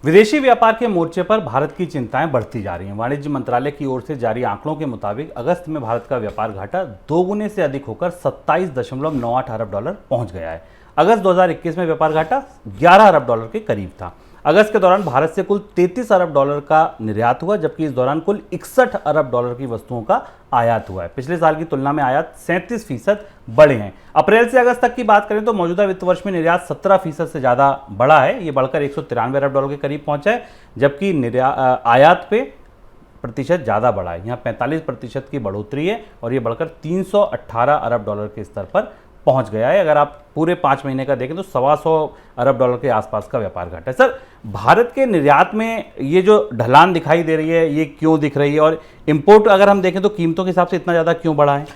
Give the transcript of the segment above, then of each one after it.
विदेशी व्यापार के मोर्चे पर भारत की चिंताएं बढ़ती जा रही हैं। वाणिज्य मंत्रालय की ओर से जारी आंकड़ों के मुताबिक अगस्त में भारत का व्यापार घाटा दोगुने से अधिक होकर 27.98 अरब डॉलर पहुंच गया है। अगस्त 2021 में व्यापार घाटा 11 अरब डॉलर के करीब था। अगस्त के दौरान भारत से कुल 33 अरब डॉलर का निर्यात हुआ, जबकि इस दौरान कुल 61 अरब डॉलर की वस्तुओं का आयात हुआ है। पिछले साल की तुलना में आयात 37% बढ़े हैं। अप्रैल से अगस्त तक की बात करें तो मौजूदा वित्त वर्ष में निर्यात 17% से ज़्यादा बढ़ा है। ये बढ़कर 193 अरब डॉलर के करीब पहुंचा है, जबकि आयात पे प्रतिशत ज़्यादा बढ़ा है। यहाँ 45% की बढ़ोतरी है और ये बढ़कर 318 अरब डॉलर के स्तर पर पहुंच गया है। अगर आप पूरे 5 महीने का देखें तो 125 अरब डॉलर के आसपास का व्यापार घाटा है। सर, भारत के निर्यात में ये जो ढलान दिखाई दे रही है, ये क्यों दिख रही है, और इंपोर्ट अगर हम देखें तो कीमतों के हिसाब से इतना ज़्यादा क्यों बढ़ा है?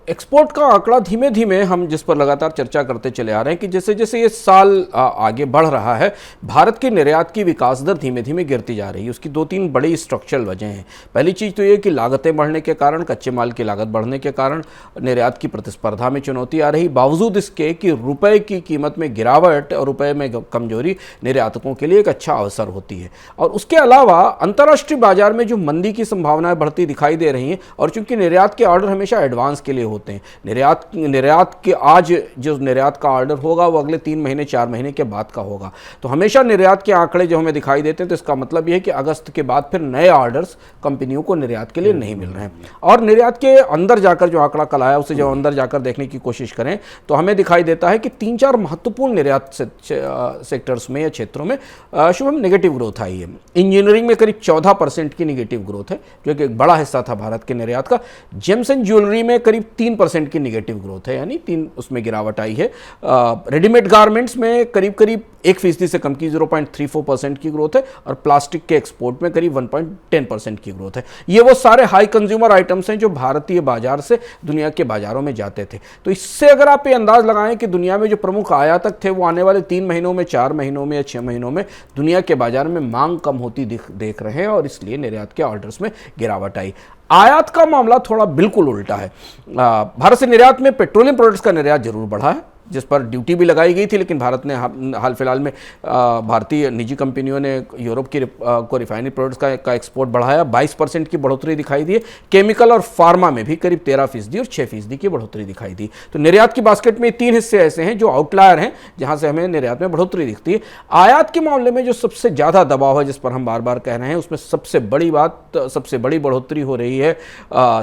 एक्सपोर्ट का आंकड़ा धीमे धीमे हम जिस पर लगातार चर्चा करते चले आ रहे हैं कि जैसे जैसे ये साल आगे बढ़ रहा है, भारत के निर्यात की विकास दर धीमे धीमे गिरती जा रही है। उसकी 2-3 बड़ी स्ट्रक्चरल वजह हैं। पहली चीज़ तो ये कि लागतें बढ़ने के कारण, कच्चे माल की लागत बढ़ने के कारण निर्यात की प्रतिस्पर्धा में चुनौती आ रही, बावजूद इसके कि रुपए की कीमत में गिरावट और रुपए में कमजोरी निर्यातकों के लिए एक अच्छा अवसर होती है। और उसके अलावा अंतर्राष्ट्रीय बाजार में जो मंदी की संभावनाएं बढ़ती दिखाई दे रही हैं, और चूंकि निर्यात के ऑर्डर हमेशा एडवांस के लिए होते हैं, निर्यात के आज जो निर्यात का ऑर्डर होगा वो अगले 3 महीने 4 महीने के बाद का होगा। तो हमेशा निर्यात के आंकड़े जो हमें दिखाई देते हैं, तो इसका मतलब यह है कि अगस्त के बाद फिर नए ऑर्डर्स कंपनियों को निर्यात के लिए नहीं मिल रहे हैं। और निर्यात के अंदर जाकर जो आंकड़ा कल आया, उसे जब अंदर जाकर देखने की कोशिश करें तो हमें दिखाई देता है कि 3-4 महत्वपूर्ण निर्यात सेक्टर्स में या क्षेत्रों में शुभम नेगेटिव ग्रोथ आई है। इंजीनियरिंग में करीब 14% की नेगेटिव ग्रोथ है, जो कि एक बड़ा हिस्सा था भारत के निर्यात का। जेम्स एंड ज्वेलरी में करीब 3% की नेगेटिव ग्रोथ है, यानी 3 उसमें गिरावट आई है। रेडीमेड गारमेंट्स में करीब 1% से कम की 0.34% की ग्रोथ है, और प्लास्टिक के एक्सपोर्ट में करीब 1.10% की ग्रोथ है। ये वो सारे हाई कंज्यूमर आइटम्स हैं जो भारतीय बाजार से दुनिया के बाजारों में जाते थे। तो इससे अगर आप ये अंदाज लगाएं कि दुनिया में जो प्रमुख आयातक थे वो आने वाले 3 महीनों में, 4 महीनों में या 6 महीनों में दुनिया के बाजार में मांग कम होती देख रहे हैं, और इसलिए निर्यात के ऑर्डर्स में गिरावट आई। आयात का मामला थोड़ा बिल्कुल उल्टा है। भारत से निर्यात में पेट्रोलियम प्रोडक्ट्स का निर्यात जरूर बढ़ा है, जिस पर ड्यूटी भी लगाई गई थी, लेकिन भारत ने हाल फिलहाल में भारतीय निजी कंपनियों ने यूरोप की को रिफाइनरी प्रोडक्ट्स का एक्सपोर्ट बढ़ाया। 22% की बढ़ोतरी दिखाई दी है। केमिकल और फार्मा में भी करीब 13% और 6% की बढ़ोतरी दिखाई दी। तो निर्यात की बास्केट में 3 हिस्से ऐसे हैं जो आउटलायर हैं, जहां से हमें निर्यात में बढ़ोतरी दिखती है। आयात के मामले में जो सबसे ज़्यादा दबाव है, जिस पर हम बार बार कह रहे हैं, उसमें सबसे बड़ी बढ़ोतरी हो रही है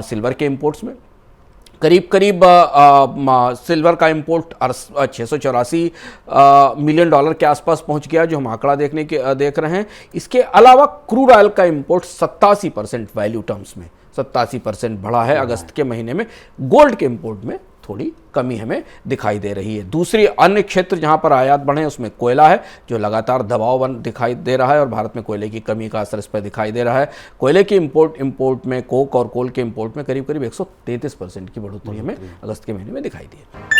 सिल्वर के इंपोर्ट्स में। करीब सिल्वर का इंपोर्ट 684 मिलियन डॉलर के आसपास पहुंच गया, जो हम आंकड़ा देख रहे हैं। इसके अलावा क्रूड ऑयल का इंपोर्ट 87% वैल्यू टर्म्स में 87% बढ़ा है अगस्त के महीने में। गोल्ड के इंपोर्ट में थोड़ी कमी हमें दिखाई दे रही है। दूसरी अन्य क्षेत्र जहां पर आयात बढ़े हैं उसमें कोयला है, जो लगातार दबाव दिखाई दे रहा है, और भारत में कोयले की कमी का असर इस पर दिखाई दे रहा है। कोयले के इंपोर्ट में, कोक और कोल के इंपोर्ट में करीब 133% की बढ़ोतरी हमें अगस्त के महीने में दिखाई दी है।